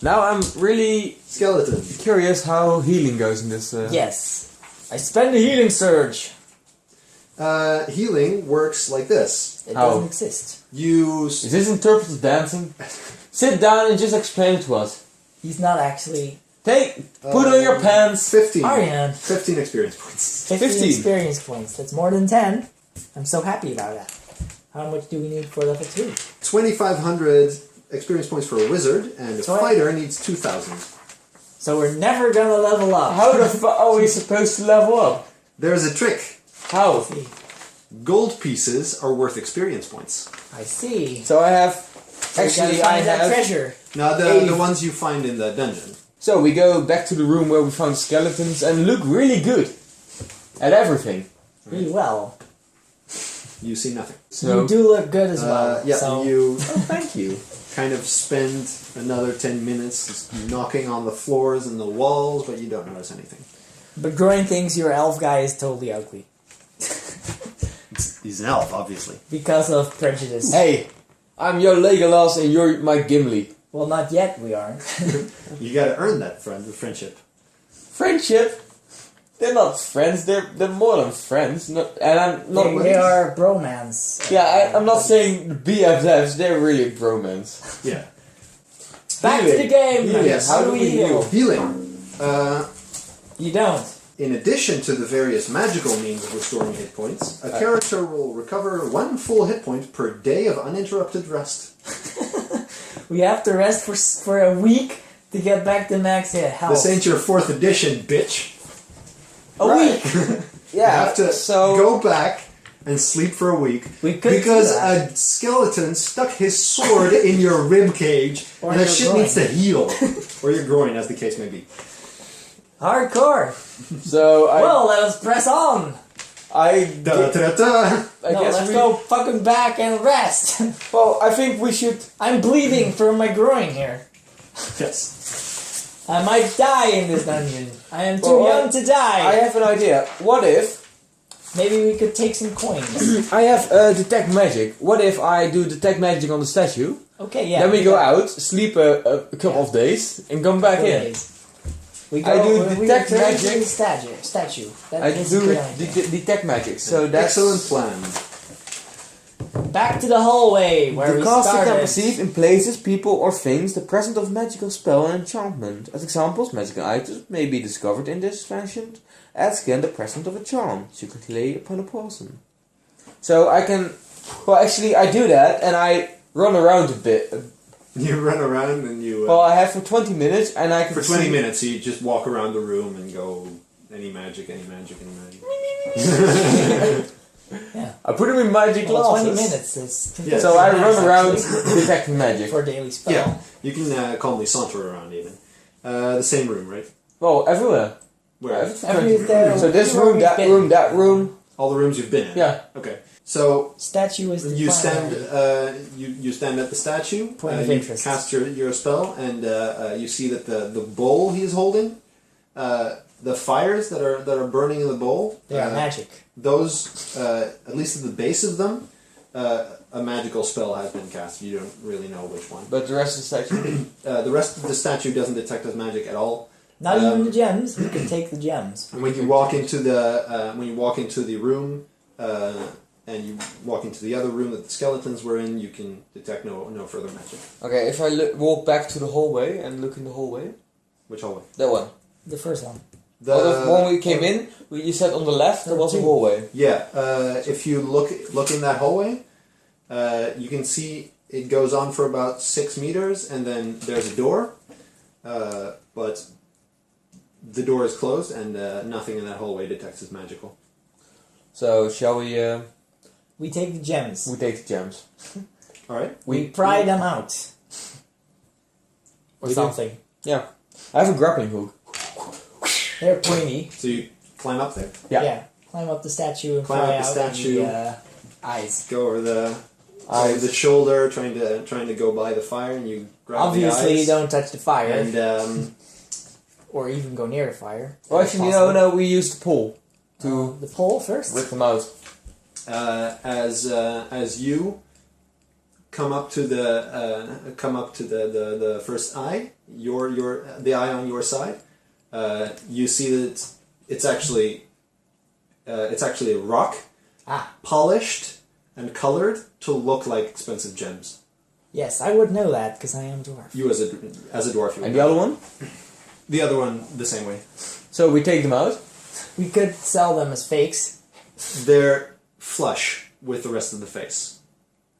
Now I'm really Skeleton. curious how healing goes in this. Yes. I spend a healing surge. Healing works like this. It How? doesn't exist. Is this interpretive dancing? Sit down and just explain it to us. He's not actually... Put on your pants. 15. Ariane. 15 experience points. 15 experience points. That's more than 10. I'm so happy about that. How much do we need for level 2? 2,500 experience points for a wizard, and a fighter needs 2,000. So we're never gonna level up. How the fuck are we supposed to level up? There's a trick. How? Gold pieces are worth experience points. I see. So I have... So Actually, find I that have... treasure. Now, the ones you find in the dungeon. So we go back to the room where we found skeletons and look really good at everything. Really well. You see nothing. So You do look good as well. Yeah, so you thank you. kind of spend another 10 minutes just knocking on the floors and the walls, but you don't notice anything. But Groin thinks your elf guy is totally ugly. He's an elf, obviously. Because of prejudice. Hey, I'm your Legolas and you're my Gimli. Well, not yet we aren't. You gotta earn that friendship. Friendship? They're not friends, they're more than friends. And I'm not... They are bromance. Yeah, I'm not saying BFFs, they're really bromance. Yeah. Back to the game! Yes. How do we heal? Healing. You don't. In addition to the various magical means of restoring hit points, a character will recover 1 full hit point per day of uninterrupted rest. We have to rest for a week to get back to max health. This ain't your 4th edition, bitch. A week! You have to go back and sleep for a week because a skeleton stuck his sword in your rib cage Or and that your shit groin. needs to heal. Or your groin, as the case may be. Hardcore! So Well, let us press on! Da-da-da-da. I No, guess let's go fucking back and rest! Well, I think we should... I'm bleeding from my groin here. Yes. I might die in this dungeon. I am too young to die. I have an idea. What if... Maybe we could take some coins. I have detect magic. What if I do detect magic on the statue? Okay, yeah. Then we go out, sleep a couple of days, and come back in. We go, I do we detect return to magic. the statue. That I is do a good idea. detect magic. So that's... Excellent plan. Back to the hallway where The we caster started. can perceive in places, people, or things the presence of magical spell and enchantment. As examples, magical items may be discovered in this fashion, as can the presence of a charm secretly upon a person. So I can... Well, actually, I do that, and I run around a bit. You run around and you... Well, I have for 20 minutes, and I can for 20 minutes, you just walk around the room and go, any magic, any magic, any magic. Yeah. I put them in magic Well, glasses. 20 minutes is... Yeah. So I run around actually, detecting magic. for daily spell. Yeah, you can calmly saunter around even. The same room, right? Well, everywhere. Where? So this room, that room, that room. All the rooms you've been in? Yeah. Okay. So Statue is the you primary. stand you stand at the statue, Point of you interest. cast your spell, and you see that the bowl he is holding, the fires that are burning in the bowl, They are magic. those, at least at the base of them, a magical spell has been cast. You don't really know which one. But the rest of the section. The rest of the statue doesn't detect as magic at all. Not even the gems. We can take the gems. And when you walk into the room, and you walk into the other room that the skeletons were in, you can detect no further magic. Okay, if I walk back to the hallway and look in the hallway. Which hallway? That one. The first one. The one we came in, you said on the left there was a hallway. Yeah, if you look in that hallway, you can see it goes on for about 6 meters, and then there's a door, but the door is closed, and nothing in that hallway detects as magical. So shall we? We take the gems. We take the gems. All right. We pry them out. Or We do. something. Yeah, I have a grappling hook. They're pointy. So you climb up there. Yeah. Climb up the statue and Climb pry up the out statue. the eyes. Go over the Eyes. the shoulder, trying to go by the fire, and you grab Obviously, the you eyes. don't touch the fire. And or even go near the fire. Well, actually, no. We use the pole to The pole first? rip them out. as you come up to the first eye, the eye on your side, you see that it's actually a rock, polished and colored to look like expensive gems. Yes, I would know that because I am a dwarf. You as a dwarf. You would And the know. other one? The other one the same way. So we take them out. We could sell them as fakes. They're flush with the rest of the face.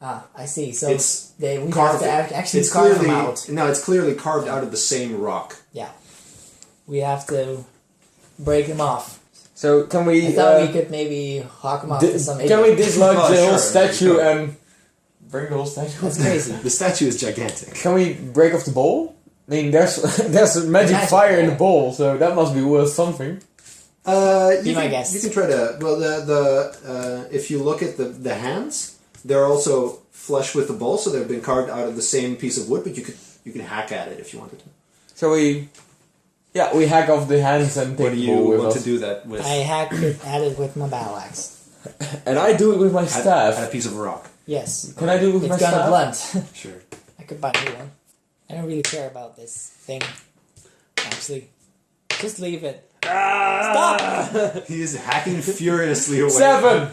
Ah, I see. So It's we have carved. to actually It's carve clearly them out. no. It's clearly carved out of the same rock. Yeah. We have to break them off. So can we... I thought we could maybe hawk them off to some can we idiot. dislodge Oh, the sure, whole you statue could. and... Bring the whole statue? That's crazy. The statue is gigantic. Can we break off the bowl? I mean, there's a magic Magic fire in bowl. the bowl, so that must be worth something. Be my guest. You can try to. Well, if you look at the hands, they're also flush with the bowl, so they've been carved out of the same piece of wood. But you can hack at it if you wanted to. So we hack off the hands and take What do the you bowl with want us. to do that with? I hack it at it with my battle axe. And I do it with my At staff. a piece of rock. Yes. Can I do it with It's my gonna staff? blunt. Sure. I could buy a new one. I don't really care about this thing. Actually. Just leave it. Stop! He is hacking furiously away. 7!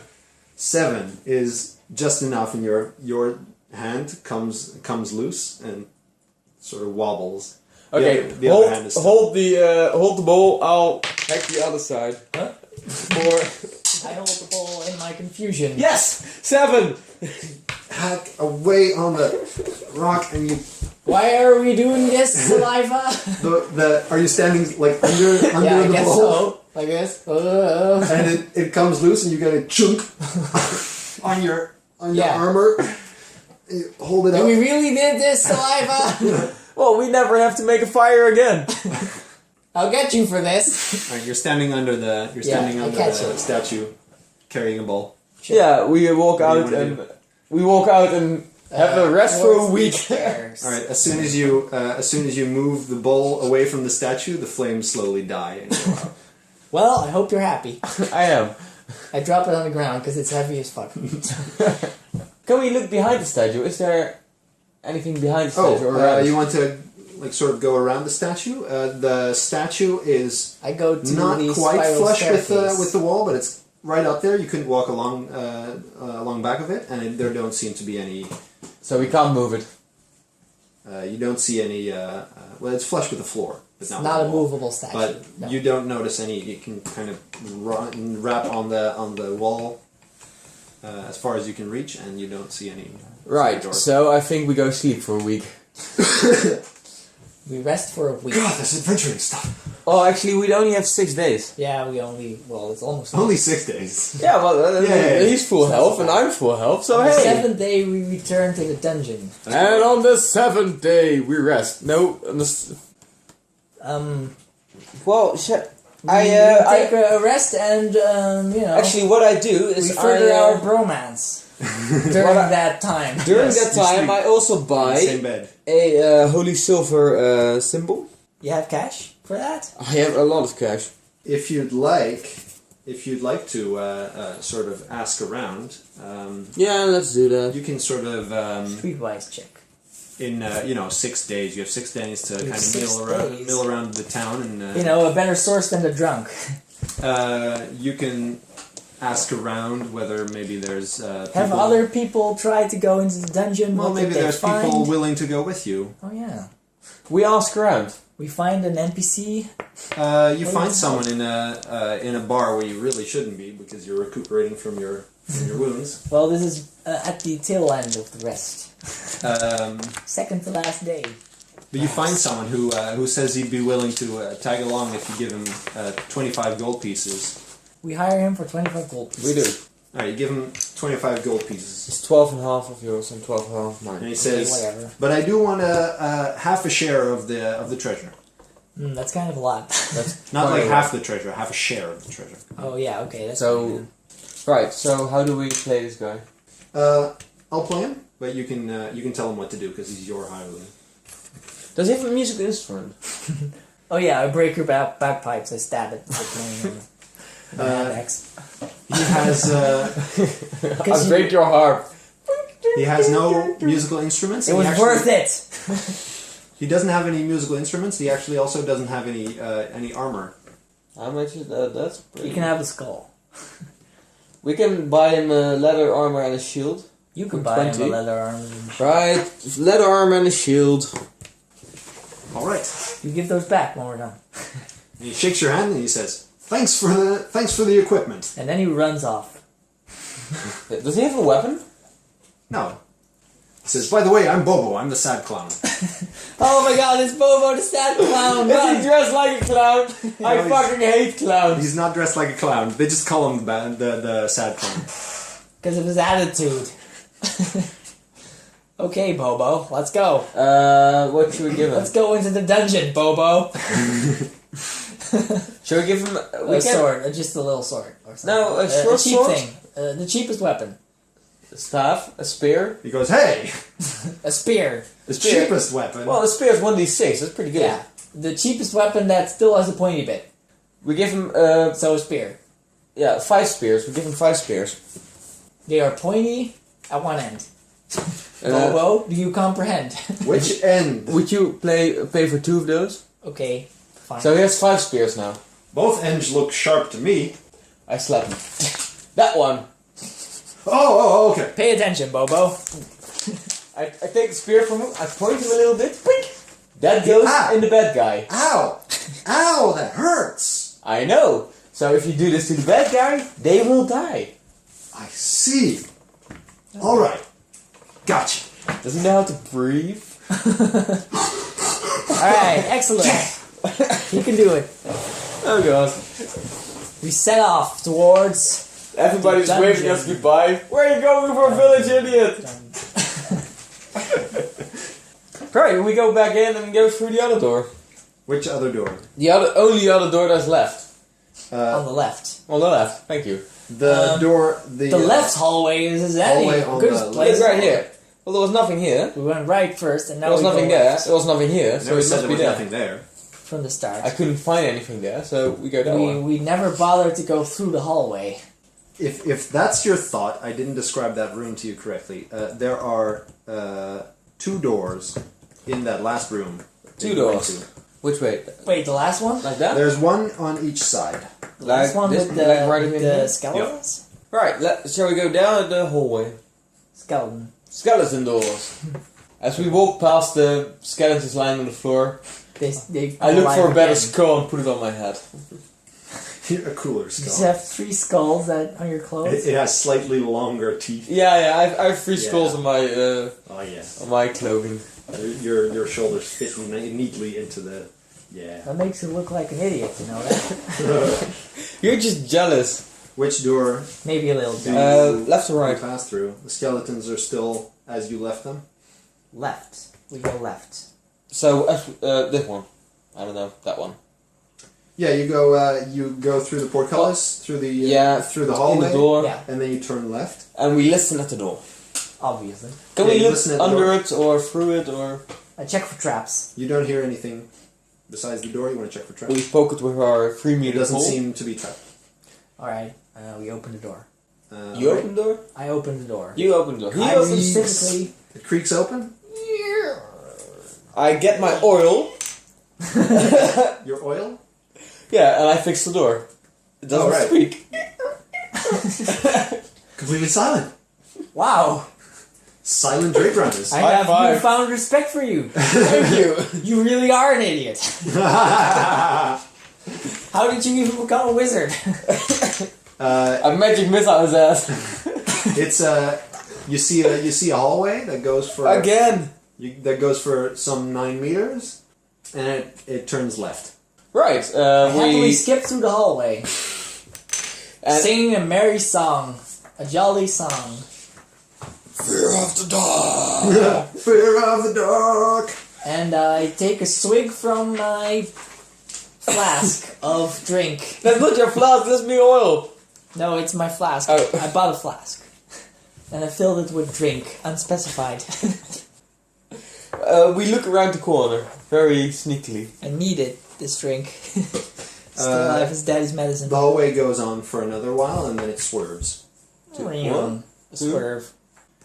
7 is just enough, and your hand comes loose and sort of wobbles. Okay, The other hand is still- hold the bowl. I'll hack the other side. Huh? I hold the ball in my confusion. Yes, 7. hack away on the rock, and you. Why are we doing this, Saliva? Are you standing like under Yeah, I the guess bowl? so. Like this. And it comes loose, and you get a chunk on your Yeah. armor. You hold it Do up. we really did this, Saliva? Well, we never have to make a fire again. I'll get you for this. All right, you're standing under the I catch it. statue, carrying a bowl. Yeah, we walk What do you out wanna and have a rest for a towards week. these stairs. All right. As soon as you move the bowl away from the statue, the flames slowly die and go out. Well, I hope you're happy. I am. I drop it on the ground because it's heavy as fuck. Can we look behind the statue? Is there anything behind the statue? or around it? You want to like sort of go around the statue? The statue is I go to not the quite spiral flush staircase. with the wall, but it's right up there. You couldn't walk along back of it, and there don't seem to be any. So we can't move it. You don't see any. Well, it's flush with the floor, but It's not not a with the wall. movable statue. But no. you don't notice any. You can kind of wrap on the wall as far as you can reach, and you don't see any. Right, doors. so I think we go sleep for a week. We rest for a week. God, this adventuring stuff. Oh, actually, we only have 6 days. Yeah, it's almost Only 6 days. Yeah, well, Yeah. he's full health and I'm full health, so On the hey. 7th day, we return to the dungeon. And on the 7th day, we rest. No, on the... Well, We take a rest and, actually, what I do is we further our bromance during What I- that time. during Yes, that you time, sleep I also In buy the same bed. a holy silver symbol. You have cash for that? I have a lot of cash. If you'd like to sort of ask around, Yeah, let's do that. you can sort of Streetwise check. in 6 days. You have 6 days to kind of 6 days. mill around the town, and A better source than the drunk. you can ask around whether maybe there's Have people, other people tried to go into the dungeon? well, What maybe did they there's find? people willing to go with you. Oh yeah. We ask around. We find an NPC. You find someone in a bar where you really shouldn't be because you're recuperating from your wounds. Well, this is at the tail end of the rest. Second to last day. But you find someone who says he'd be willing to tag along if you give him 25 gold pieces. We hire him for 25 gold pieces. We do. Alright, you give him 25 gold pieces. It's 12 and a half of yours and 12 and a half of mine. And he Okay, says, whatever. but I do want half a share of the treasure. That's kind of a lot. Not Quite like a lot. half the treasure, half a share of the treasure. Oh yeah, okay. That's So, fine right, so how do we play this guy? I'll play him, but you can tell him what to do because he's your hireling. Does he have a musical instrument? then. Oh yeah, I break your bagpipes. I stab it with my hand axe. He has I break your harp. He has no musical instruments. It was worth it. He doesn't have any musical instruments. He actually also doesn't have any armor. How much is that? That's pretty. You can have a skull. We can buy him a leather armor and a shield. You can For buy him 20. a leather armor. Right, leather armor and a shield. All right. You give those back when we're done. And he shakes your hand and he says, "Thanks for the equipment." And then he runs off. Does he have a weapon? No. He says, "By the way, I'm Bobo. I'm the sad clown." Oh my god, it's Bobo the sad clown! Is he Run! dressed like a clown? I No, fucking hate clowns. He's not dressed like a clown. They just call him the sad clown. Because of his attitude. Okay, Bobo, let's go. What should we give him? Let's go into the dungeon, Bobo. Should we give him A sword, just a little sword. Or something. No, a short cheap sword? thing. The cheapest weapon. A staff? A spear? He goes, "Hey, A spear. the Spear. cheapest weapon." Well, a spear is 1d6. That's pretty good. Yeah. The cheapest weapon that still has a pointy bit. We give him, So a spear. 5 spears. We give him 5 spears. They are pointy at one end. Uh, Bobo, do you comprehend? Which end? Would you pay for 2 of those? Okay, fine. So he has 5 spears now. Both ends look sharp to me. I slap him. That one. Oh, okay. Pay attention, Bobo. I take the spear from him. I point him a little bit. Pink. That goes in the bad guy. Ow! Ow, that hurts! I know. So if you do this to the bad guy, they will die. I see. Alright. Gotcha. Doesn't know how to breathe. Alright, excellent. You can do it. Oh god. We set off towards... Everybody's Dungeon. waving us goodbye. Where are you going for village, idiot? Right, we go back in and go through the other door. Which other door? The only other door that's left. on the left. On the left, thank you. The door... The left hallway is hallway the on goodest the place. It's right here. Well, there was nothing here. We went right first, and now There was we nothing go there. left There was nothing here, so Never it said must there be was there. nothing there. from the start. I couldn't find anything there, so we go that way. We never bothered to go through the hallway. If that's your thought, I didn't describe that room to you correctly. There are 2 doors in that last room. that 2 you went doors. to. Which way? Wait, the last one? Like that? There's one on each side. The last Like one this- with the, like right in with here? the skeletons? Right, shall we go down the hallway? Skeleton. Skeleton doors. As we walk past the skeletons lying on the floor, They I look lie for a better again. skull and put it on my head. A cooler You just skull. have 3 skulls on your clothes. It has slightly longer teeth. Yeah, I have 3 skulls Yeah. on my Oh yeah. on my clothing. Your shoulders fit neatly into the... Yeah. That makes you look like an idiot, you know that? You're just jealous. Which door Maybe a little do bit. you Left or right? pass through? The skeletons are still as you left them? Left. We go left. So this one. I don't know that one. Yeah, you go through the portcullis, through the through the in hallway, the door, Yeah, and then you turn left. and we listen at the door. obviously. Can Yeah, we you look listen at the under door. it or through it or? I check for traps. You don't hear anything besides the door. You want to check for traps. We poke it with our 3 It meter doesn't pole. seem to be trapped. Alright, we open the door. You right. open the door. I open the door. You open the door. He I opens. specifically... It creaks open. I get my oil. Your oil. Yeah, and I fix the door. It doesn't right. speak. Completely silent. Wow! Silent Drake Runners. I High have five. newfound respect for you. Thank you. You really are an idiot. How did you even become a wizard? A magic missile his ass. It's you see a hallway that goes for Again. that goes for some 9 meters, and it turns left. I Right. happily We skip through the hallway, and singing a merry song, a jolly song. fear of the dark. Fear of the dark. And I take a swig from my flask of drink. That's not your flask. That's me oil. No, it's my flask. Oh. I bought a flask. And I filled it with drink, unspecified. We look around the corner very sneakily. I needed this drink. Still have his daddy's medicine. The hallway goes on for another while, and then it swerves. A swerve.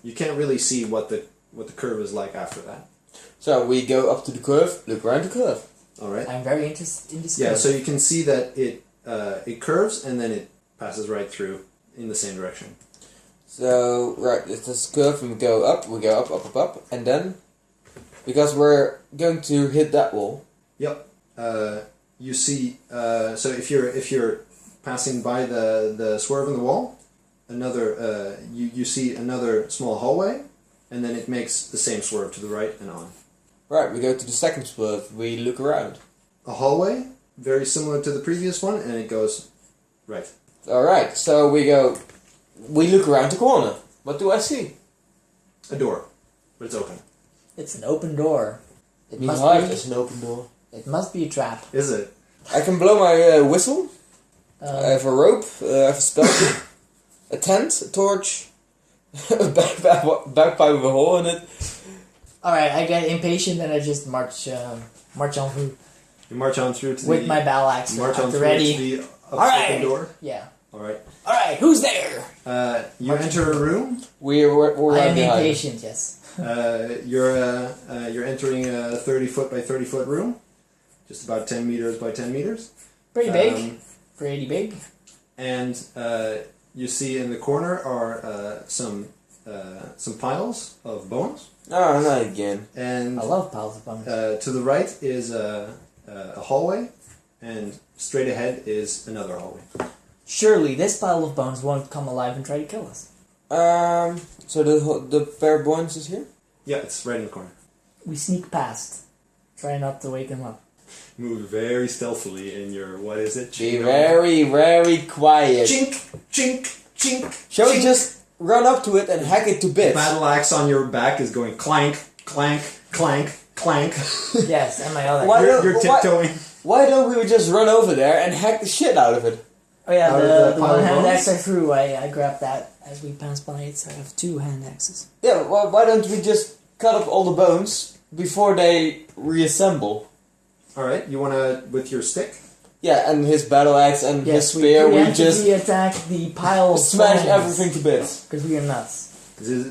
You can't really see what the curve is like after that. So we go up to the curve, look around the curve. All right. I'm very interested in this. Yeah. curve. So you can see that it curves and then it passes right through in the same direction. So right, it's this curve, and we go up, up, and then because we're going to hit that wall. Yep. You see. So if you're passing by the swerve in the wall, another you see another small hallway, and then it makes the same swerve to the right and on. Right, we go to the second swerve. We look around. A hallway, very similar to the previous one, and it goes right. All right, so we go. We look around the corner. What do I see? A door, but it's open. It's an open door. It Me must heart be. is an open door. It must be a trap. Is it? I can blow my whistle. I have a rope. I have a spell, a tent, a torch, a bagpipe with a hole in it. All right, I get impatient and I just march on through You march on through to with the. my battle axe. March on at the through ready. to the All right. open door. Yeah. All right. All right, who's there? You enter a room. We're I right am behind. impatient. Yes. You're entering a 30-foot by 30-foot room, just about 10 meters by 10 meters. Pretty big. Pretty big. And you see in the corner are some piles of bones. Oh, not again. And I love piles of bones. to the right is a hallway, and straight ahead is another hallway. Surely this pile of bones won't come alive and try to kill us. So the pair of bones is here? Yeah, it's right in the corner. We sneak past. Try not to wake them up. Move very stealthily in your, what is it? Be very, very quiet. Chink, chink, chink. Shall we chink. just run up to it and hack it to bits? Battle axe on your back is going clank, clank, clank, clank. Yes, and my other. Why don't- You're tiptoeing. Why don't we just run over there and hack the shit out of it? Oh yeah, Out of the the pile of one-hand bones? axe I threw. I grabbed that as we passed by it, so I have two hand axes. Yeah, well, why don't we just cut up all the bones before they reassemble? Alright, you wanna, with your stick? Yeah, and his battle axe and his spear, we just preemptively attack the pile of smash everything to bits. because we are nuts.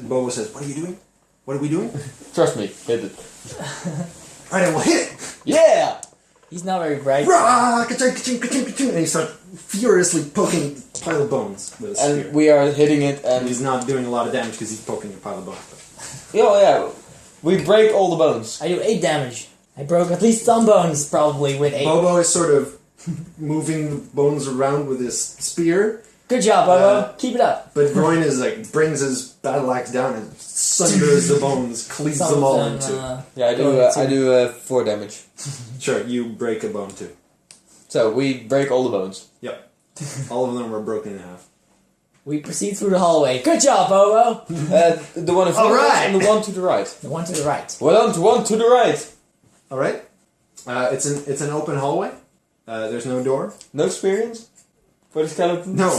Bobo says, what are you doing? What are we doing? Trust me, hit it. Alright, then we'll hit it! Yeah! He's not very bright. Rah, ka-ching, ka-ching, ka-ching, ka-ching, and he starts furiously poking the pile of bones with a spear. And we are hitting it, And and he's not doing a lot of damage because he's poking a pile of bones. yeah, we break all the bones. I do 8 damage. I broke at least some bones, probably with 8. Bobo is sort of moving the bones around with his spear, Good job, Bobo. Keep it up. but Groin is like brings his battle axe down and sunders the bones, cleaves Some them of all them, into. Yeah, I do 4 damage. Sure, you break a bone too. So we break all the bones. Yep, all of them are broken in half. we proceed through the hallway. Good job, Bobo. The one in front of us Alright. and the one to the right. The one to the right. One to the right. All right, it's an open hallway. There's no door. No experience for the skeleton. No,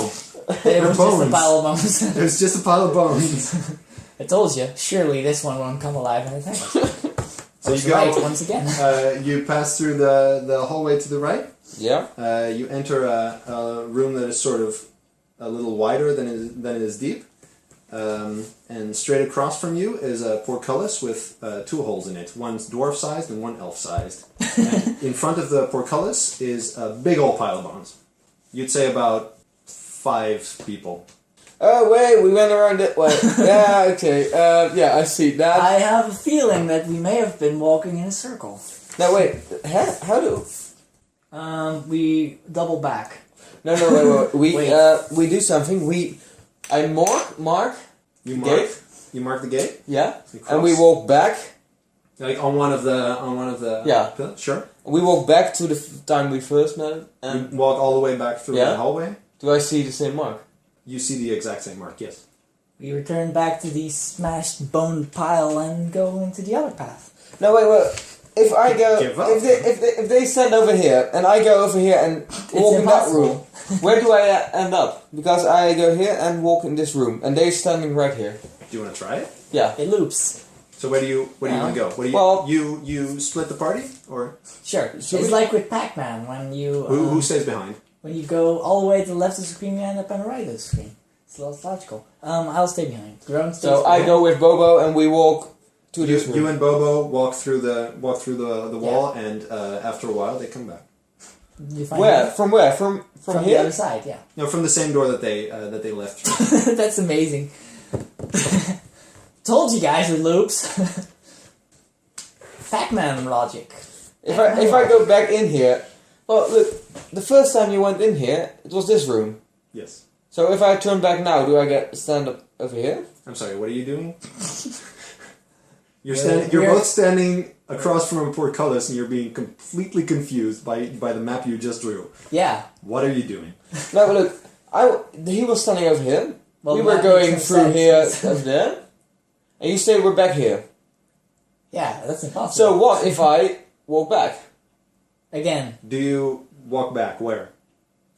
It They're was just a bones. pile of bones. there's just a pile of bones. I told you. Surely this one won't come alive and attack us. So you Right, go. once again. You pass through the hallway to the right. Yeah. You enter a room that is sort of a little wider than it is deep. And straight across from you is a portcullis with 2 holes in it. One's dwarf-sized and one elf-sized. And in front of the portcullis is a big old pile of bones. You'd say about 5 people. Oh wait, we went around it. Wait. Yeah. Okay. Yeah, I see that. I have a feeling that we may have been walking in a circle. Now wait. How do? We double back. No. Wait. Wait. We do something. I mark. You The mark. gate? You mark the gate. Yeah. You And we cross. walk back. Like on one of the. Yeah. pillars? Sure. We walk back to the time we first met. You And walk all the way back through Yeah. the hallway. do I see the same mark? You see the exact same mark. Yes. We return back to the smashed bone pile and go into the other path. No, wait. If I go, Give up. if they stand over here and I go over here and walk in that impossible. room, where do I end up? Because I go here and walk in this room, and they're standing right here. Do you want to try it? Yeah. It loops. So where do you want to go? What do you Well- you split the party or Sure. Should It's we- like with Pac-Man when you who stays behind? when you go all the way to the left of the screen, you end up on the right of the screen. It's logical. I'll stay behind. Grown stays So I behind. go with Bobo and we walk to this room. You and Bobo walk through the wall, and after a while they come back. You find Where? him? From where? From From here? the other side, yeah. No, from the same door that they left through. That's amazing. Told you guys with loops. Pac-Man logic. If I go back in here, well, look, the first time you went in here, it was this room. Yes. So if I turn back now, do I stand up over here? I'm sorry. What are you doing? You're We're- both standing across from a portcullis, and you're being completely confused by the map you just drew. Yeah. What are you doing? No, but look, he was standing over here. Well, We were that going makes through no here sense. and there. And you say we're back here. Yeah, that's impossible. So what if I walk back? Again, Do you walk back? Where?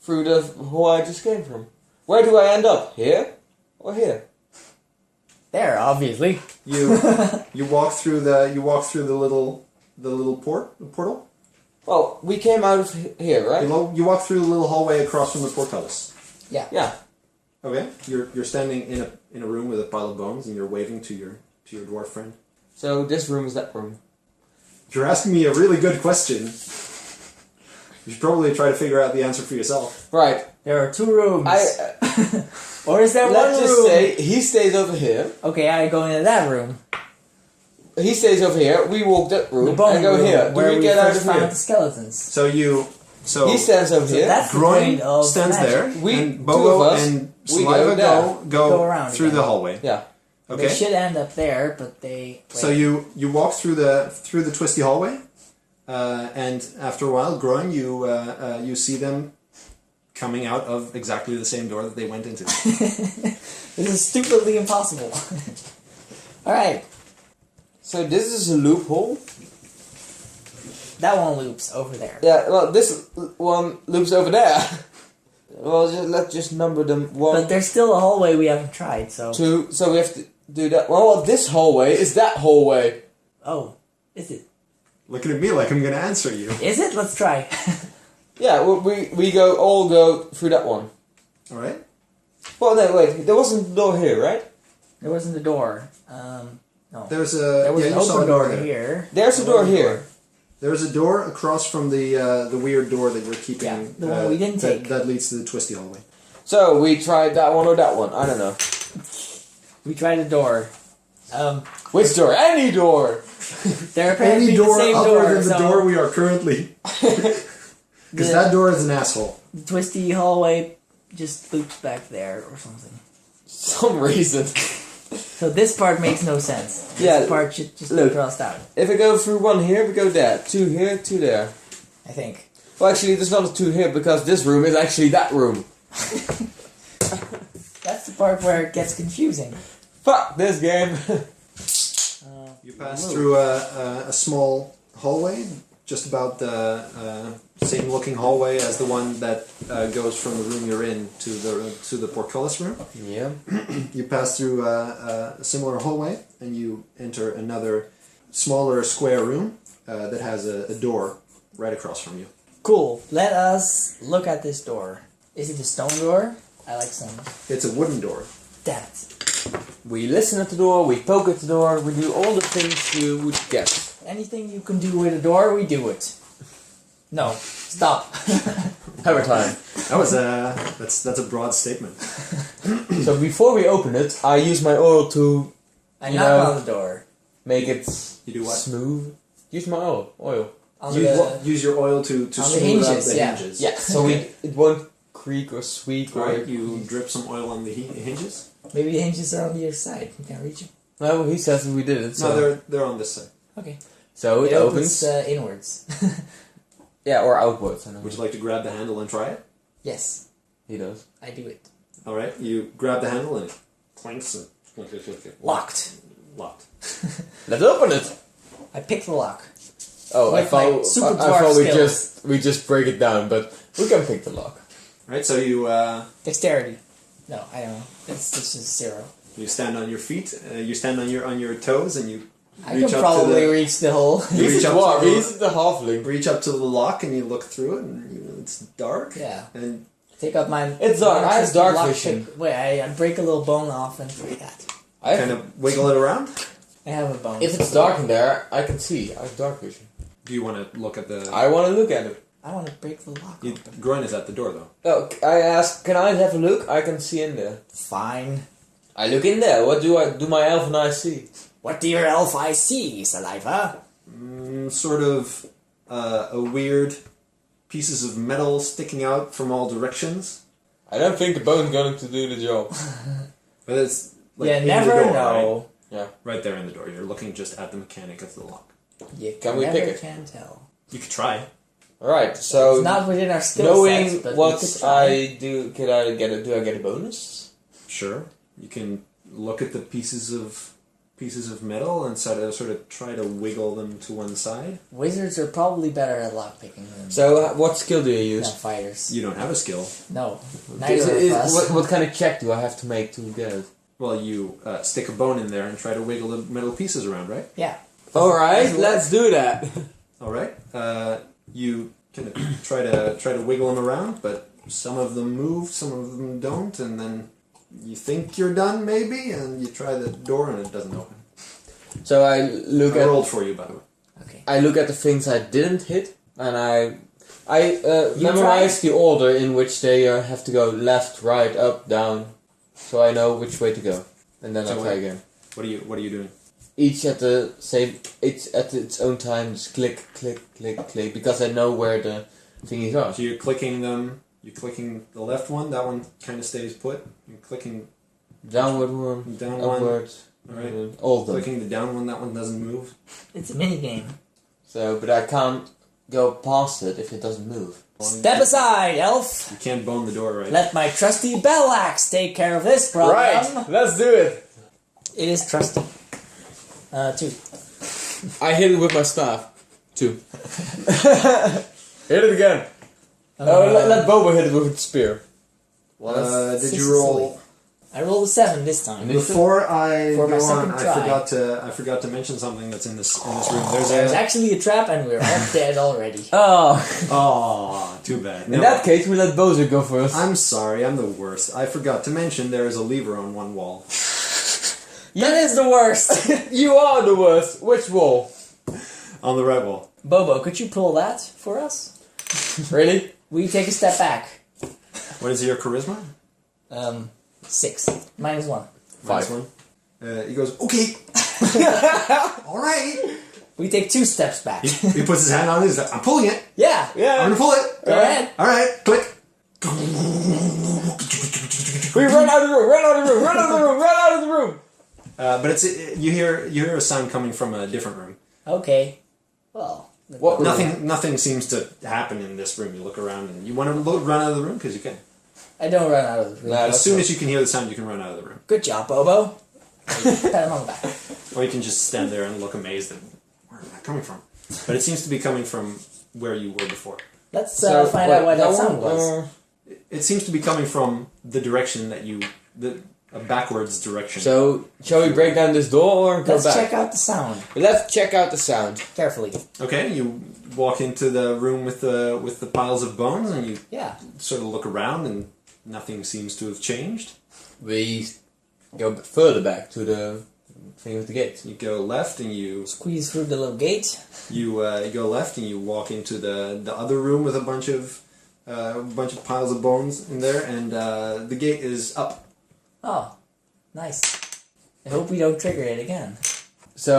Through the hole I just came from. Where do I end up? Here? Or here? there, obviously. You walk through the little portal. Well, we came out of here, right? You walk through the little hallway across from the portcullis. Yeah. Okay. You're standing in a room with a pile of bones, and you're waving to your dwarf friend. So this room is that room. You're asking me a really good question. You should probably try to figure out the answer for yourself. Right. There are 2 rooms. I or is there one let's room? just say he stays over here. Okay, I go into that room. He stays over here. We walk that room The bone and go room, here. Do where we get out first of found here? the skeletons. So He stands over So here. that's the Groin point of stands magic. there. We- and two Bobo of us, and we Saliva go Go around through again. the hallway. Yeah. Okay. They should end up there, but they... So you walk through the twisty hallway, and after a while, Groin, you see them coming out of exactly the same door that they went into. This is stupidly impossible. Alright, So this is a loophole. that one loops over there. Yeah. Well, this one loops over there. Well, let's just number them. But 1, there's still a hallway we haven't tried, so... 2. So we have to do that. Well, this hallway is that hallway. Oh, is it? Looking at me like I'm going to answer you. Is it? Let's try. Yeah. Well, we all go through that one. All right. Well, no, wait. There wasn't a door here, right? There wasn't a door. No. There was An you saw open a door there. here. There's a door here. There's a door across from the weird door that you're keeping. Yeah, the one we didn't take. That leads to the twisty hallway. So we tried that one or that one. I don't know. We tried a door. Which door? Any door. They're apparently Any door the same other door, than the so door we are currently. Because that door is an asshole. the twisty hallway just loops back there or something. Some reason. So this part makes no sense. This Yeah, part should just look. be crossed out, If we go through 1 here, we go there. 2 here, 2 there. I think. Well, actually, there's not a 2 here because this room is actually that room. That's the part where it gets confusing. Fuck this game. You pass through a small hallway, just about the same looking hallway as the one that goes from the room you're in to the portcullis room. Yeah. You pass through a similar hallway, and you enter another smaller square room that has a door right across from you. Cool. Let us look at this door. Is it a stone door? I like stone. It's a wooden door. Damn it. We listen at the door, we poke at the door, we do all the things you would guess. Anything you can do with a door, we do it. No. Stop. Every time. That was that's a broad statement. So before we open it, I use my oil to I You knock know- on the door. make it You do what? smooth. Use my oil. On Use your oil to on the smooth out hinges, the yeah. hinges. Yeah. So it won't creak or squeak or... Right. You drip some oil on the hinges. Maybe the hinges are on the other side. You can't reach them. No, he says we did it. So, No, they're on this side. Okay. so it opens. Inwards. Yeah, or outwards. I know. Would you like to grab the handle and try it? Yes, He does. I do it. All right. You grab the handle and it clanks and Locked. locked. Let's open it. I pick the lock. Oh, With my super I thought dwarf we just break it down, but we can pick the lock. Right. So you Dexterity. No, I don't know. It's just 0. you stand on your feet. You stand on your toes and you I reach can up probably to reach the hole. You He's reach a up to dwarf. the- He's the halfling. reach up to the lock and you look through it and it's dark. Yeah. And take up my... It's dark. I have dark lockpick. vision. Wait, I break a little bone off and do that. I Kind of wiggle it around. I have a bone. If it's dark in there, I can see. I have dark vision. Do you want to look at the... I want to look at it. I want to break the lock open. Groin is at the door, though. Oh, I ask, can I have a look? I can see in there. Fine. I look in there. What do my elven eyes see? What do your elf eyes see, Saliva? Sort of a weird pieces of metal sticking out from all directions. I don't think the bone's going to do the job. But it's like You in never the door, know. Right? Yeah. Right there in the door. You're looking just at the mechanic of the lock. You Can we never pick it? can tell. You could try. Alright, so It's not within our skill knowing sets, but what we could try. I do, do I get a bonus? Sure. You can look at the pieces of metal and sort of try to wiggle them to one side. Wizards are probably better at lockpicking than So what skill do you use? fighters. You don't have a skill. No, neither of us. What kind of check do I have to make to get it? Well, you stick a bone in there and try to wiggle the metal pieces around, right? Yeah. Alright, let's do that. All right. You can try to wiggle them around, but some of them move, some of them don't, and then you think you're done, maybe, and you try the door and it doesn't open. So I rolled for you, by the way. Okay. I look at the things I didn't hit, and I You memorize the order in which they have to go left, right, up, down, so I know which way to go, and then So I try again. What are you doing? Each at its own time, just click, click, click, click, because I know where the thingies are. So you're clicking them. You're clicking the left one. That one kind of stays put. You're clicking Downward one, down one. upward, All right. all of them. Clicking the down one. That one doesn't move. It's a mini game. So, but I can't go past it if it doesn't move. Step aside, elf. You can't bone the door, right? Let my trusty bell axe take care of this problem. Right, let's do it. It is trusty. 2. I hit it with my staff. 2. Hit it again. Let Bobo hit it with its spear. Did you roll? I rolled a 7 this time. Before I For my go on, second try. I forgot to mention something that's in this room. There's actually a trap and we're all dead already. Oh, too bad. In that case, we let Bozo go first. I'm sorry, I'm the worst. I forgot to mention there is a lever on one wall. That is the worst. You are the worst. Which wall? On the right wall. Bobo, could you pull that for us? Really? We take a step back. What is your charisma? 6. -1. Minus 1. He goes, okay. Alright. We take 2 steps back. He puts his hand on his. I'm pulling it. Yeah. I'm gonna pull it. Go ahead. Alright. Click. We run out of the room. Run out of the room. Run out of the room. Run out of the room. But you hear a sound coming from a different room. Okay. Well. What room? Nothing seems to happen in this room. You look around and you want to run out of the room because you can. I don't run out of the room. Nah, As soon as you can hear the sound, you can run out of the room. Good job, Bobo. Pat him on the back. Or you can just stand there and look amazed at where is that coming from. But it seems to be coming from where you were before. Let's find out why that sound was. It seems to be coming from the direction that a backwards direction. So, shall we break down this door or go Let's back? check out the sound Let's check out the sound. carefully. Okay, you walk into the room with the piles of bones, and you sort of look around, and nothing seems to have changed. We go further back to the thing with the gate. You go left, and you Squeeze through the little gate. you go left, and you walk into the other room with a bunch of piles of bones in there, and the gate is up. Oh, nice. I hope we don't trigger it again. So,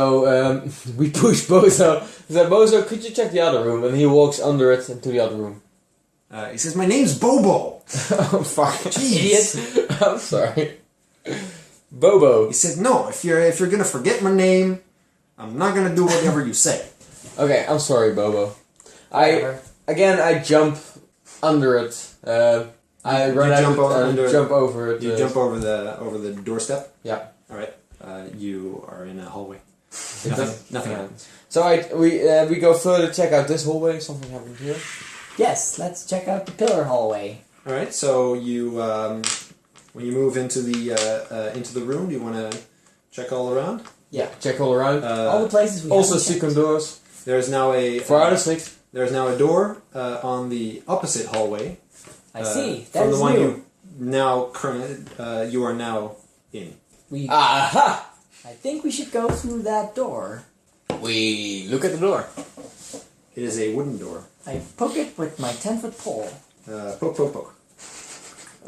we push Bozo. So, Bozo, could you check the other room? And he walks under it into the other room. He says, "My name's Bobo." Oh, fuck. Idiot. I'm sorry. Bobo. He said, "No, if you're gonna forget my name, I'm not gonna do whatever you say." Okay, I'm sorry, Bobo. Whatever. I jump under it. I run out jump and under it. jump over it. You jump over the doorstep. Yeah. All right. You are in a hallway. It Nothing happens. So we go further, check out this hallway. Something happened here. Yes, let's check out the pillar hallway. All right. So you when you move into the room, do you want to check all around? Yeah. Check all around. All the places we Also haven't secret checked. doors. There's now a 4 out of 6. There's now a door on the opposite hallway, I see. From the That's one new. you are now in. Aha! I think we should go through that door. We look at the door. It is a wooden door. I poke it with my 10-foot pole. Poke, poke, poke.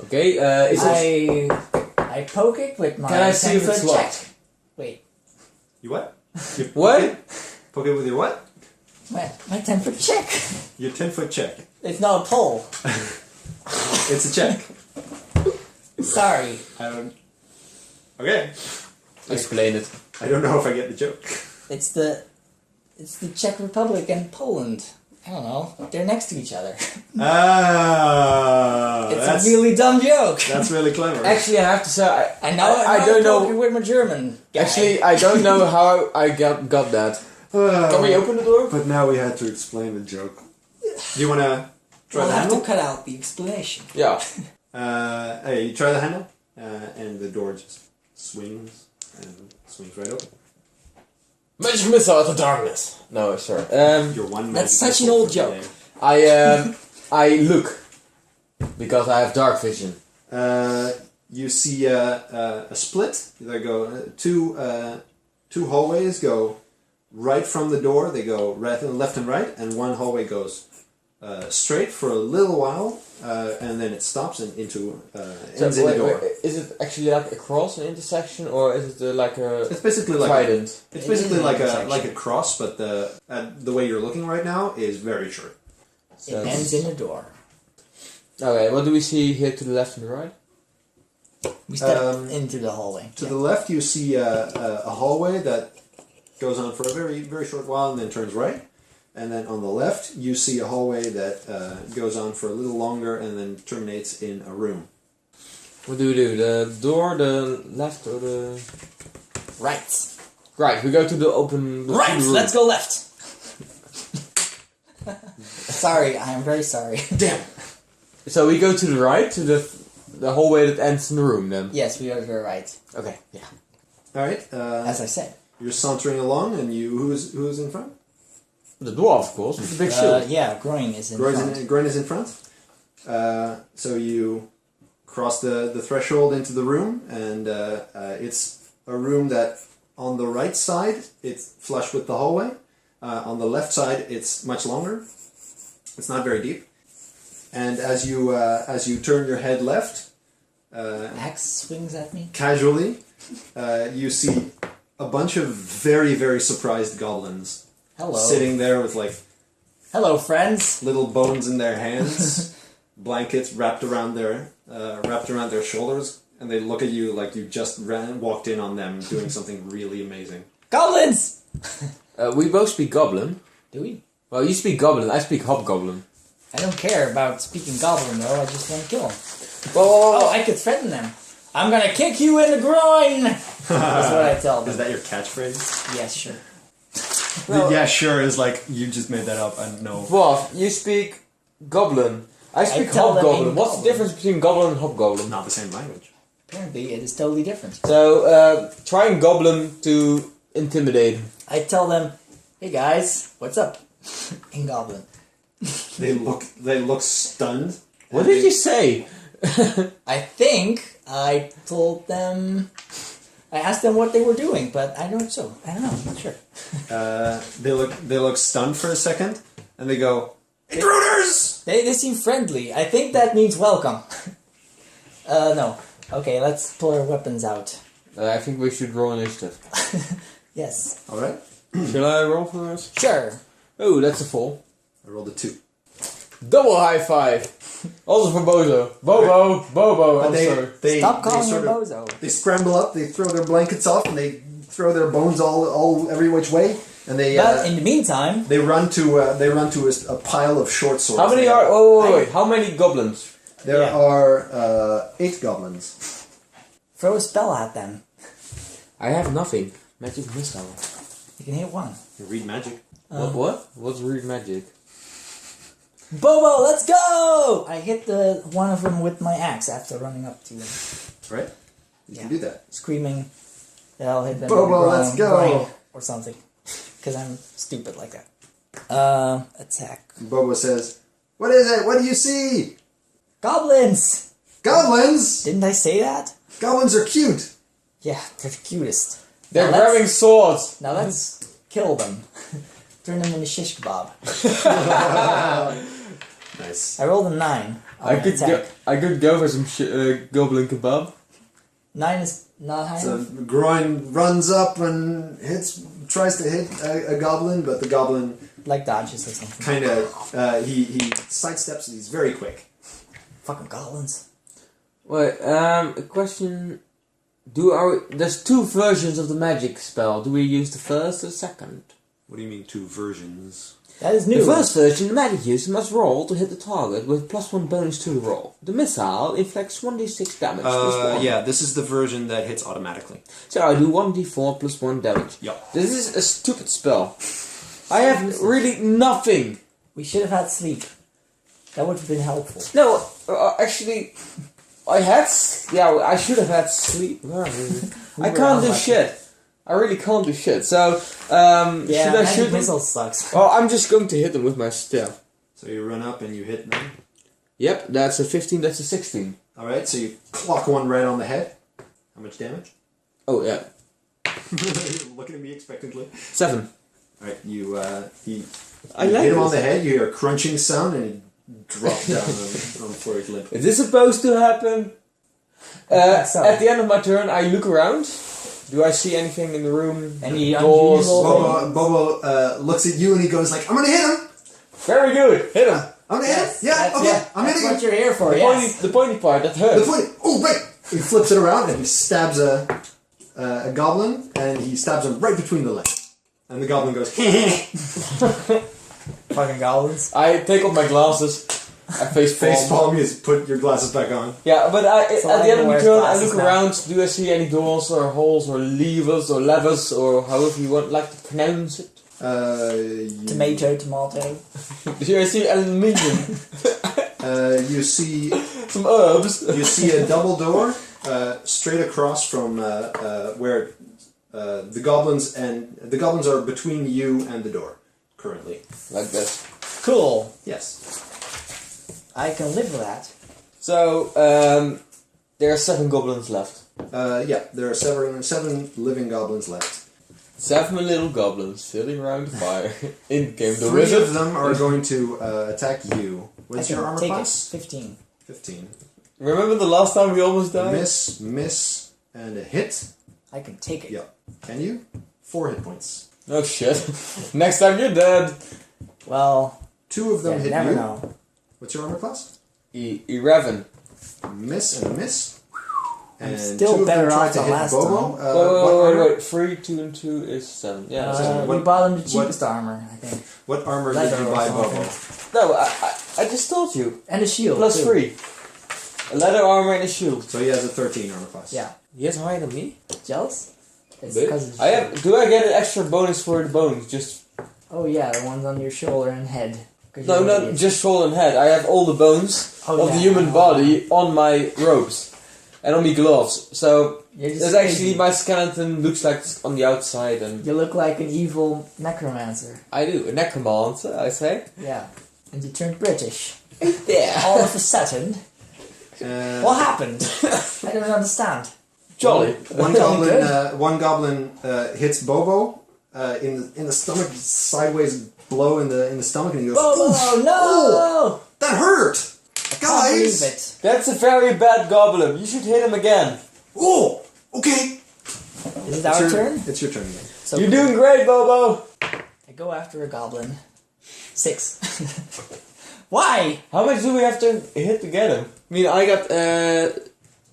Okay, is it... I poke it with my Can I see if it's 10-foot check. locked? Wait, You what? You What? Poke it with your what? my 10-foot check. Your 10-foot check. It's not a pole. It's a check. Sorry. I don't... Okay. Explain it. I don't know if I get the joke. It's the Czech Republic and Poland. I don't know. They're next to each other. It's a really dumb joke. That's really clever. Actually, I have to say, And now I don't know... with my German guy. Actually, I don't know how I got that. Can we open the door? But now we had to explain the joke. Do you want to try We'll the have handle? to cut out the explanation. Yeah. Hey, you try the handle, and the door just swings right open. Magic missile at the darkness. No, sorry. Your one. That's magic such an missile old for joke. today. I look because I have dark vision. You see a split. There go two hallways go right from the door. They go left and right, and one hallway goes straight for a little while, and then it stops and ends in the door. Is it actually like a cross, an intersection, or is it like a It's basically like trident? it's basically It is an like a cross, but the way you're looking right now is very short. So- It ends in a door. Okay, what do we see here to the left and the right? We step into the hallway. To the left, you see a hallway that goes on for a very, very short while and then turns right. And then on the left, you see a hallway that goes on for a little longer and then terminates in a room. What do we do? The door, the left, or the... Right. Right, we go to the open... Right, to the room. let's go left. Sorry, I am very sorry. Damn! So we go to the right, to the hallway that ends in the room then? Yes, we are very right. Okay, yeah. Alright, As I said. you're sauntering along and who's in front? The dwarf, of course, with the big shield. Yeah, Groin is in front. Groin is in front. So you cross the threshold into the room, and it's a room that on the right side it's flush with the hallway. On the left side it's much longer. It's not very deep. And as you turn your head left, Axe swings at me. casually, you see a bunch of very, very surprised goblins. Hello. Sitting there with like Hello, friends. little bones in their hands, blankets wrapped around their shoulders, and they look at you like you just walked in on them doing something really amazing. Goblins! We both speak goblin. Do we? Well, you speak goblin, I speak hobgoblin. I don't care about speaking goblin, though. I just want to kill them. Oh, Oh, I could threaten them. I'm gonna kick you in the groin! That's what I tell them. Is that your catchphrase? Yes, sure. Well- yeah, sure. Is like you just made that up. I know. dwarf, you speak goblin. I speak tell them hobgoblin. in What's the goblin. difference between goblin and hobgoblin? Not the same language. Apparently, it is totally different. So, trying goblin to intimidate. I tell them, hey guys, what's up? In goblin. They look stunned. What did you say? I think I told them... I asked them what they were doing, but I don't know. I'm not sure. They look stunned for a second, and they go, "Intruders!" They seem friendly. I think that means welcome. No. Okay, let's pull our weapons out. I think we should roll initiative. Yes. All right. Shall I roll for us? Sure. Oh, that's a 4. I rolled a 2. Double high five. Also for Bozo. Bobo. Bobo. But I'm sorry. Stop calling they him sort of- Bozo. They scramble up. They throw their blankets off, and they throw their bones all every which way. And they But in the meantime, they run to a pile of short swords. How many are... Oh, wait. How many goblins? There Yeah. are 8 goblins. throw a spell at them. I have nothing. Magic missile. You can hit one. You read magic. What? What's read magic? Bobo, let's go! I hit one of them with my axe after running up to him, Right? You can Yeah. do that. screaming that I'll hit them. Bobo, in the groin- let's go! groin or something, because I'm stupid like that. Attack. Bobo says, "What is it? What do you see?" Goblins! Goblins! Didn't I say that? Goblins are cute! Yeah, they're the cutest. They're Now let's- grabbing swords. Now let's kill them. Turn them into shish kebab. Nice. I rolled a 9 on I my could attack. go for some goblin kebab. 9 is not high So enough. Groin runs up and tries to hit a goblin, but the goblin Like dodges or something. kind of, he sidesteps and he's very quick. Fucking goblins. Wait, a question. There's two versions of the magic spell. Do we use the first or the second? What do you mean 2 versions? That is new. The first version, the magic user must roll to hit the target with +1 bonus to the roll. The missile inflicts 1d6 damage +1. Yeah, this is the version that hits automatically. So I do 1d4 +1 damage. Yep. This is a stupid spell. I have really nothing. We should have had sleep. That would have been helpful. No, actually, I should have had sleep. I can't do shit. I really can't do shit. So, Yeah, should I magic shoot them? missile sucks. Oh, I'm just going to hit them with my staff. So you run up and you hit them. Yep, that's a 15, that's a 16. Alright, so you clock one right on the head. How much damage? Oh, yeah. You're looking at me expectantly. 7. Alright, you hit like him on this. the head, you hear a crunching sound, and he drops down on the floor. He's limp. Is this supposed to happen? So. At the end of my turn, I look around. Do I see anything in the room? Any Doors? unusual- Bobo looks at you and he goes like, I'm gonna hit him! Very good. Hit him. I'm gonna hit him! Yeah, that's, okay, I'm that's hitting what him! you're here for, The, yes. the pointy part, that The hurts. point, oh right! He flips it around and he stabs a goblin, and he stabs him right between the legs. And the goblin goes, Fucking goblins. I take off my glasses. I face palm, you put your glasses back on. Yeah, but So at the end of my wears turn, I glasses look now. around. Do I see any doors or holes or levers or however you want like to pronounce it? Tomato. Do I see aluminium? You see Some herbs? you see a double door straight across from where the goblins are between you and the door currently. Like this. Cool. Yes. I can live with that. So, there are 7 goblins left. Yeah, there are seven living goblins left. 7 little goblins sitting around the fire. In came the 3 wizard. of them are going to attack you. What's I can your armor take class? it. 15. 15. Remember the last time we almost died? Miss, and a hit. I can take it. Yeah. Can you? 4 hit points. Oh shit. Next time you're dead. Well, 2 of them yeah, hit never you. know. What's your armor class? 11. Miss and a miss. I'm And still 2 of them better tried off to than hit last Bobo. time. Wait. 3, 2, and 2 is 7. Yeah. seven. We What- bought him the cheapest armor, I think. What armor did Leather you or buy something. Bobo? No, I just told you. And a shield. Plus too. 3. A leather armor and a shield. So he has a 13 armor class. Yeah. He has higher than me. Jealous? It's Bit. because of the I have. shield. Do I get an extra bonus for the bones? Just Oh yeah, the ones on your shoulder and head. 'Cause no, you're an not idiot. just shoulder and head. I have all the bones Oh, of the yeah. human body on my robes and on my gloves. So You're just there's actually crazy. my skeleton looks like it's on the outside, and You look like an evil necromancer. I do a necromancer. I say. Yeah. And you turned British. Yeah. All of a sudden. Uh, What happened? I don't understand. Jolly. One goblin hits Bobo in the stomach, sideways blow in the stomach, and he goes, Oh "Oof, no! oh, that hurt, Can't believe guys." it. That's a very bad goblin. You should hit him again. Oh, okay. Is it our turn? It's your turn again. So You're doing great, Bobo. I go after a goblin. 6. Why? How much do we have to hit to get him? I mean, I got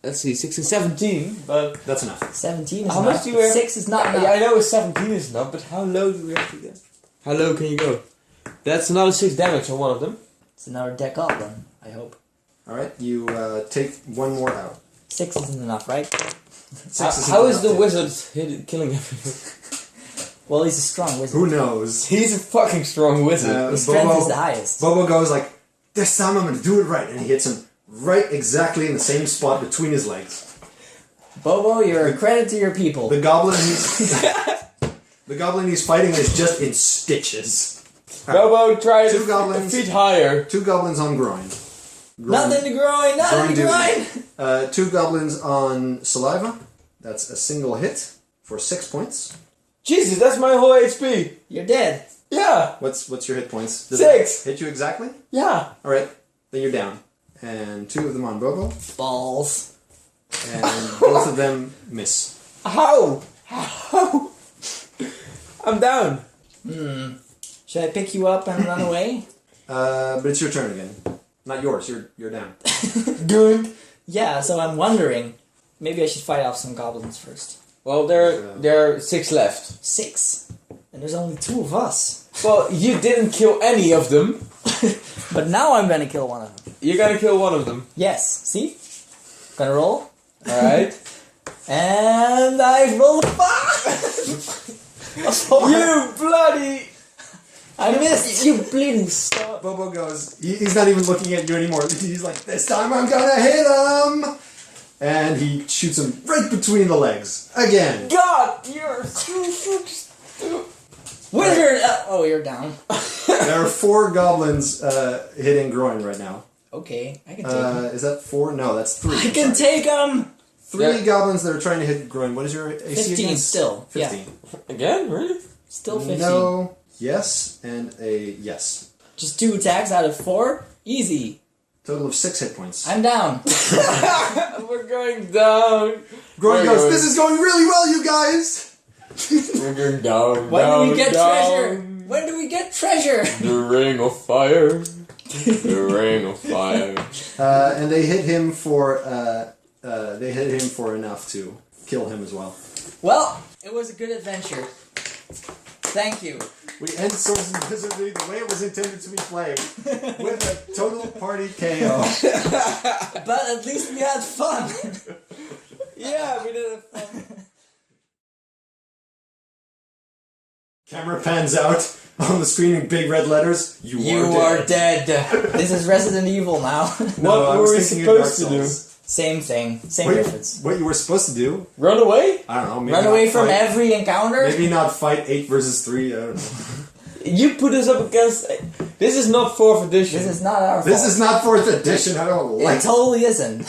let's see, 16, 17, but That's enough. 17 is How enough. much do you have? 6 is not enough. yeah, I know 17 is enough, but how low do we have to get? How low can you go? That's another 6 damage on one of them. It's another deck goblin, I hope. All right, you take one more out. 6 isn't enough, right? How is the wizard killing everything? Well, he's a strong wizard. Who knows? He's a fucking strong wizard. His strength is the highest. Bobo goes like, "This time I'm gonna do it right," and he hits him right exactly in the same spot between his legs. Bobo, you're a credit to your people. The goblin he's fighting is just in stitches. Bobo, try Two to goblins. feet higher. 2 goblins on groin. Not in the groin! Not in the groin! 2 goblins on saliva. That's a single hit for 6 points. Jesus, that's my whole HP. You're dead. Yeah. What's your hit points? Does 6. it hit you exactly? Yeah. Alright, then you're down. And 2 of them on Bobo. Balls. And both of them miss. How? How? I'm down. Should I pick you up and run away? But it's your turn again. Not yours, you're down. Good. Yeah, so I'm wondering. Maybe I should fight off some goblins first. Well, there are 6 left. 6? And there's only 2 of us. Well, you didn't kill any of them. But now I'm gonna kill one of them. You're gonna kill one of them. Yes, see? Gonna roll. Alright. And I rolled a 5! A 4! You bloody... I missed, you bleeding star. Bobo goes, he's not even looking at you anymore. He's like, this time I'm gonna hit him! And he shoots him right between the legs. Again. God, you're so stupid. Wizard! Oh, you're down. There are 4 goblins hitting groin right now. Okay, I can take them. Is that 4? No, that's 3. I can take them! 3 goblins that are trying to hit groin. What is your AC 15 again? still. 15. Yeah. Again? Really? Still 15. No, yes, and a yes. Just 2 attacks out of 4? Easy. Total of 6 hit points. I'm down. We're going down. Groin goes, this is going really well, you guys! We're going down. When down, do we get down. treasure? When do we get treasure? The ring of fire. The ring of fire. And they hit him for enough to kill him as well. Well, it was a good adventure. Thank you. We end Swords Wizardry the way it was intended to be played, with a total party KO. But at least we had fun. Yeah, we did have fun. Camera pans out on the screen in big red letters. You are dead. This is Resident Evil now. No, I What was were we thinking of Dark supposed to do? Souls. Same thing. Same What difference. what you were supposed to do? Run away? I don't know. Maybe Run not away from fight- every encounter? Maybe not fight 8 versus 3. I don't know. You put us up against... This is not 4th edition. This is not our fault. This is not 4th edition. I don't like It totally isn't.